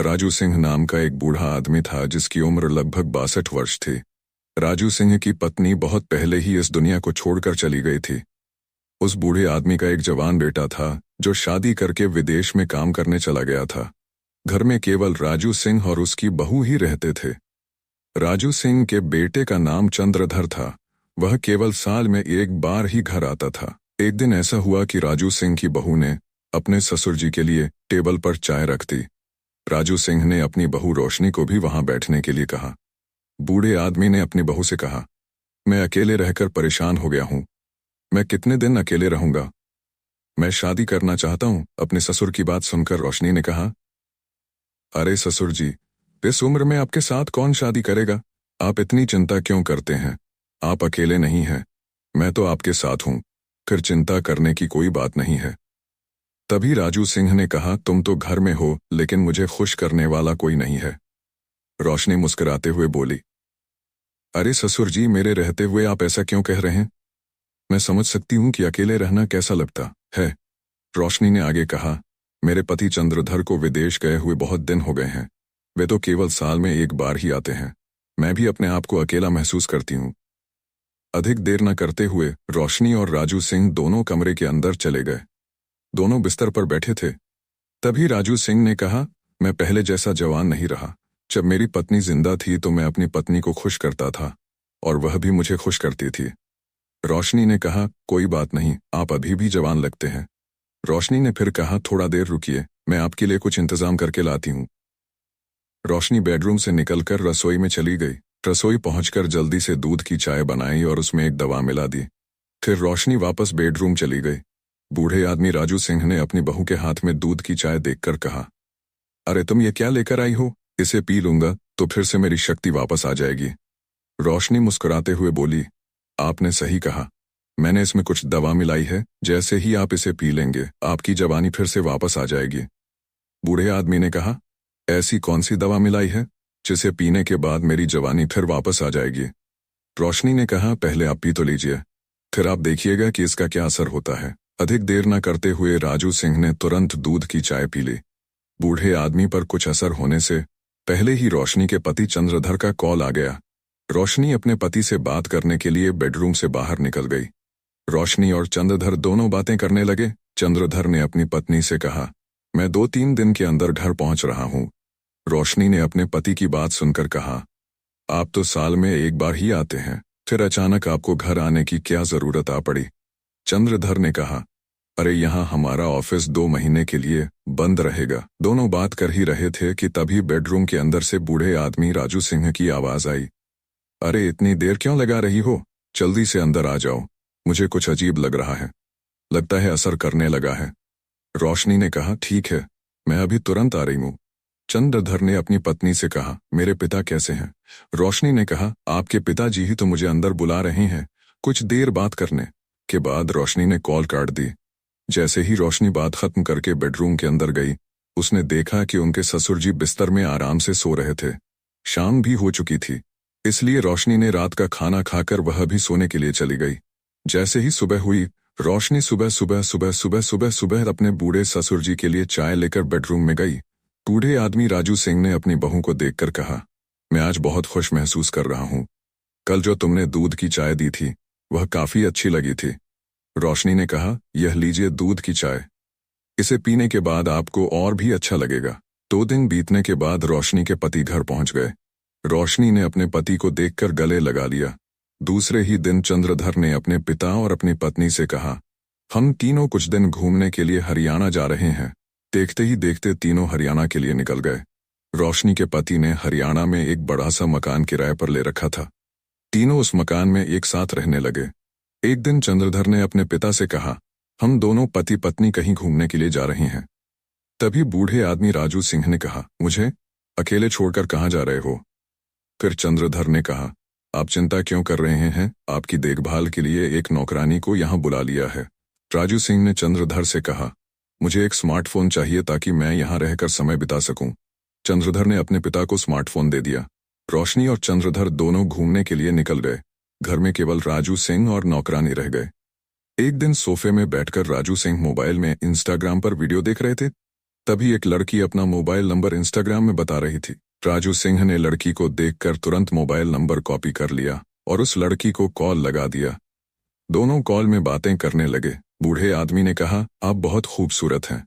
राजू सिंह नाम का एक बूढ़ा आदमी था जिसकी उम्र लगभग 62 वर्ष थी। राजू सिंह की पत्नी बहुत पहले ही इस दुनिया को छोड़कर चली गई थी। उस बूढ़े आदमी का एक जवान बेटा था जो शादी करके विदेश में काम करने चला गया था। घर में केवल राजू सिंह और उसकी बहू ही रहते थे। राजू सिंह के बेटे का नाम चंद्रधर था। वह केवल साल में एक बार ही घर आता था। एक दिन ऐसा हुआ कि राजू सिंह की बहू ने अपने ससुर जी के लिए टेबल पर चाय रख दी। राजू सिंह ने अपनी बहू रोशनी को भी वहां बैठने के लिए कहा। बूढ़े आदमी ने अपनी बहू से कहा, मैं अकेले रहकर परेशान हो गया हूं। मैं कितने दिन अकेले रहूंगा? मैं शादी करना चाहता हूं। अपने ससुर की बात सुनकर रोशनी ने कहा, अरे ससुर जी, इस उम्र में आपके साथ कौन शादी करेगा? आप इतनी चिंता क्यों करते हैं? आप अकेले नहीं हैं, मैं तो आपके साथ हूं। फिर चिंता करने की कोई बात नहीं है। तभी राजू सिंह ने कहा, तुम तो घर में हो लेकिन मुझे खुश करने वाला कोई नहीं है। रोशनी मुस्कुराते हुए बोली, अरे ससुर जी, मेरे रहते हुए आप ऐसा क्यों कह रहे हैं? मैं समझ सकती हूं कि अकेले रहना कैसा लगता है। रोशनी ने आगे कहा, मेरे पति चंद्रधर को विदेश गए हुए बहुत दिन हो गए हैं। वे तो केवल साल में एक बार ही आते हैं। मैं भी अपने आप को अकेला महसूस करती हूं। अधिक देर न करते हुए रोशनी और राजू सिंह दोनों कमरे के अंदर चले गए। दोनों बिस्तर पर बैठे थे। तभी राजू सिंह ने कहा, मैं पहले जैसा जवान नहीं रहा। जब मेरी पत्नी जिंदा थी तो मैं अपनी पत्नी को खुश करता था और वह भी मुझे खुश करती थी। रोशनी ने कहा, कोई बात नहीं, आप अभी भी जवान लगते हैं। रोशनी ने फिर कहा, थोड़ा देर रुकिए, मैं आपके लिए कुछ इंतजाम करके लाती हूँ। रोशनी बेडरूम से निकलकर रसोई में चली गई। रसोई पहुंचकर जल्दी से दूध की चाय बनाई और उसमें एक दवा मिला दी। फिर रोशनी वापस बेडरूम चली गई। बूढ़े आदमी राजू सिंह ने अपनी बहू के हाथ में दूध की चाय देखकर कहा, अरे तुम ये क्या लेकर आई हो? इसे पी लूंगा तो फिर से मेरी शक्ति वापस आ जाएगी। रोशनी मुस्कुराते हुए बोली, आपने सही कहा, मैंने इसमें कुछ दवा मिलाई है। जैसे ही आप इसे पी लेंगे आपकी जवानी फिर से वापस आ जाएगी। बूढ़े आदमी ने कहा, ऐसी कौन सी दवा मिलाई है जिसे पीने के बाद मेरी जवानी फिर वापस आ जाएगी? रोशनी ने कहा, पहले आप पी तो लीजिए, फिर आप देखिएगा कि इसका क्या असर होता है। अधिक देर न करते हुए राजू सिंह ने तुरंत दूध की चाय पी ली। बूढ़े आदमी पर कुछ असर होने से पहले ही रोशनी के पति चंद्रधर का कॉल आ गया। रोशनी अपने पति से बात करने के लिए बेडरूम से बाहर निकल गई। रोशनी और चंद्रधर दोनों बातें करने लगे। चंद्रधर ने अपनी पत्नी से कहा, मैं 2-3 दिन के अंदर घर पहुंच रहा हूं। रोशनी ने अपने पति की बात सुनकर कहा, आप तो साल में एक बार ही आते हैं, फिर अचानक आपको घर आने की क्या जरूरत आ पड़ी? चंद्रधर ने कहा, अरे यहाँ हमारा ऑफिस 2 महीने के लिए बंद रहेगा। दोनों बात कर ही रहे थे कि तभी बेडरूम के अंदर से बूढ़े आदमी राजू सिंह की आवाज आई, अरे इतनी देर क्यों लगा रही हो? जल्दी से अंदर आ जाओ, मुझे कुछ अजीब लग रहा है। लगता है असर करने लगा है। रोशनी ने कहा, ठीक है, मैं अभी तुरंत आ रही हूँ। चंद्रधर ने अपनी पत्नी से कहा, मेरे पिता कैसे हैं? रोशनी ने कहा, आपके पिताजी ही तो मुझे अंदर बुला रहे हैं कुछ देर बात करने। के बाद रोशनी ने कॉल काट दी। जैसे ही रोशनी बात खत्म करके बेडरूम के अंदर गई, उसने देखा कि उनके ससुर जी बिस्तर में आराम से सो रहे थे। शाम भी हो चुकी थी, इसलिए रोशनी ने रात का खाना खाकर वह भी सोने के लिए चली गई। जैसे ही सुबह हुई, रोशनी सुबह अपने बूढ़े ससुर जी के लिए चाय लेकर बेडरूम में गई। बूढ़े आदमी राजू सिंह ने अपनी बहू को देखकर कहा, मैं आज बहुत खुश महसूस कर रहा हूँ। कल जो तुमने दूध की चाय दी थी वह काफी अच्छी लगी थी। रोशनी ने कहा, यह लीजिए दूध की चाय, इसे पीने के बाद आपको और भी अच्छा लगेगा। 2 दिन बीतने के बाद रोशनी के पति घर पहुंच गए। रोशनी ने अपने पति को देखकर गले लगा लिया। दूसरे ही दिन चंद्रधर ने अपने पिता और अपनी पत्नी से कहा, हम तीनों कुछ दिन घूमने के लिए हरियाणा जा रहे हैं। देखते ही देखते तीनों हरियाणा के लिए निकल गए। रोशनी के पति ने हरियाणा में एक बड़ा सा मकान किराए पर ले रखा था। तीनों उस मकान में एक साथ रहने लगे। एक दिन चंद्रधर ने अपने पिता से कहा, हम दोनों पति पत्नी कहीं घूमने के लिए जा रहे हैं। तभी बूढ़े आदमी राजू सिंह ने कहा, मुझे अकेले छोड़कर कहाँ जा रहे हो? फिर चंद्रधर ने कहा, आप चिंता क्यों कर रहे हैं? आपकी देखभाल के लिए एक नौकरानी को यहाँ बुला लिया है। राजू सिंह ने चंद्रधर से कहा, मुझे एक स्मार्टफोन चाहिए ताकि मैं यहाँ रहकर समय बिता सकूं। चंद्रधर ने अपने पिता को स्मार्टफोन दे दिया। रोशनी और चंद्रधर दोनों घूमने के लिए निकल गए। घर में केवल राजू सिंह और नौकरानी रह गए। एक दिन सोफे में बैठकर राजू सिंह मोबाइल में इंस्टाग्राम पर वीडियो देख रहे थे। तभी एक लड़की अपना मोबाइल नंबर इंस्टाग्राम में बता रही थी। राजू सिंह ने लड़की को देखकर तुरंत मोबाइल नंबर कॉपी कर लिया और उस लड़की को कॉल लगा दिया। दोनों कॉल में बातें करने लगे। बूढ़े आदमी ने कहा, आप बहुत खूबसूरत हैं।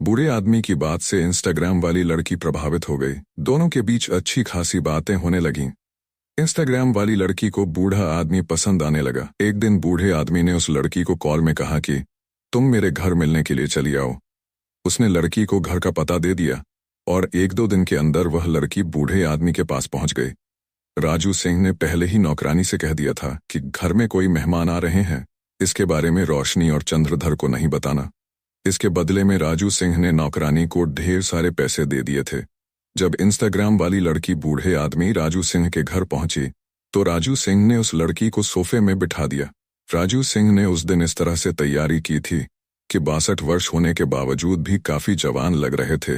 बूढ़े आदमी की बात से इंस्टाग्राम वाली लड़की प्रभावित हो गई। दोनों के बीच अच्छी खासी बातें होने लगीं। इंस्टाग्राम वाली लड़की को बूढ़ा आदमी पसंद आने लगा। एक दिन बूढ़े आदमी ने उस लड़की को कॉल में कहा कि तुम मेरे घर मिलने के लिए चली आओ। उसने लड़की को घर का पता दे दिया और 1-2 दिन के अंदर वह लड़की बूढ़े आदमी के पास पहुंच गई। राजू सिंह ने पहले ही नौकरानी से कह दिया था कि घर में कोई मेहमान आ रहे हैं, इसके बारे में रोशनी और चंद्रधर को नहीं बताना। इसके बदले में राजू सिंह ने नौकरानी को ढेर सारे पैसे दे दिए थे। जब इंस्टाग्राम वाली लड़की बूढ़े आदमी राजू सिंह के घर पहुंची तो राजू सिंह ने उस लड़की को सोफे में बिठा दिया। राजू सिंह ने उस दिन इस तरह से तैयारी की थी कि 62 वर्ष होने के बावजूद भी काफी जवान लग रहे थे।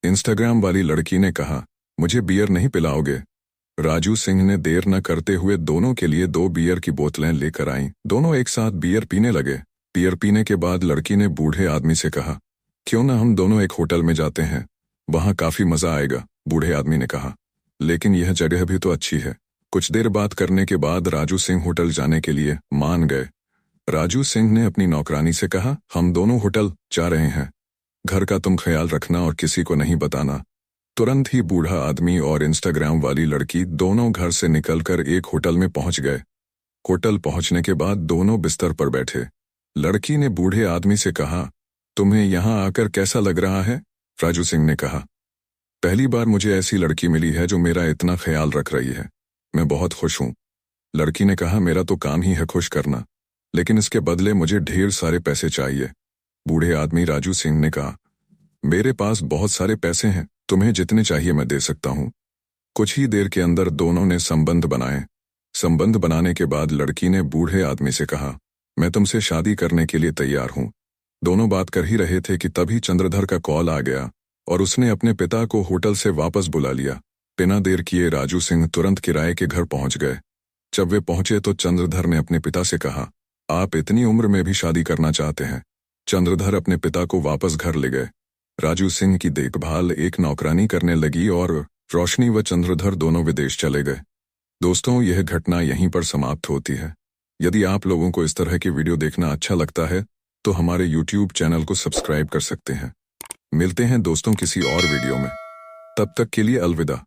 इंस्टाग्राम वाली लड़की ने कहा, मुझे बियर नहीं पिलाओगे? राजू सिंह ने देर न करते हुए दोनों के लिए 2 बियर की बोतलें लेकर आईं। दोनों एक साथ बियर पीने लगे। बियर पीने के बाद लड़की ने बूढ़े आदमी से कहा, क्यों ना हम दोनों एक होटल में जाते हैं, वहां काफी मजा आएगा। बूढ़े आदमी ने कहा, लेकिन यह जगह भी तो अच्छी है। कुछ देर बात करने के बाद राजू सिंह होटल जाने के लिए मान गए। राजू सिंह ने अपनी नौकरानी से कहा, हम दोनों होटल जा रहे हैं, घर का तुम ख्याल रखना और किसी को नहीं बताना। तुरंत ही बूढ़ा आदमी और इंस्टाग्राम वाली लड़की दोनों घर से निकलकर एक होटल में पहुंच गए। होटल पहुंचने के बाद दोनों बिस्तर पर बैठे। लड़की ने बूढ़े आदमी से कहा, तुम्हें यहां आकर कैसा लग रहा है? राजू सिंह ने कहा, पहली बार मुझे ऐसी लड़की मिली है जो मेरा इतना ख्याल रख रही है, मैं बहुत खुश हूं। लड़की ने कहा, मेरा तो काम ही है खुश करना, लेकिन इसके बदले मुझे ढेर सारे पैसे चाहिए। बूढ़े आदमी राजू सिंह ने कहा, मेरे पास बहुत सारे पैसे हैं, तुम्हें जितने चाहिए मैं दे सकता हूं। कुछ ही देर के अंदर दोनों ने संबंध बनाए। संबंध बनाने के बाद लड़की ने बूढ़े आदमी से कहा, मैं तुमसे शादी करने के लिए तैयार हूं। दोनों बात कर ही रहे थे कि तभी चंद्रधर का कॉल आ गया और उसने अपने पिता को होटल से वापस बुला लिया। बिना देर किए राजू सिंह तुरंत किराए के घर पहुंच गए। जब वे पहुंचे तो चंद्रधर ने अपने पिता से कहा, आप इतनी उम्र में भी शादी करना चाहते हैं? चंद्रधर अपने पिता को वापस घर ले गए। राजू सिंह की देखभाल एक नौकरानी करने लगी और रोशनी व चंद्रधर दोनों विदेश चले गए। दोस्तों, यह घटना यहीं पर समाप्त होती है। यदि आप लोगों को इस तरह की वीडियो देखना अच्छा लगता है तो हमारे YouTube चैनल को सब्सक्राइब कर सकते हैं। मिलते हैं दोस्तों किसी और वीडियो में। तब तक के लिए अलविदा।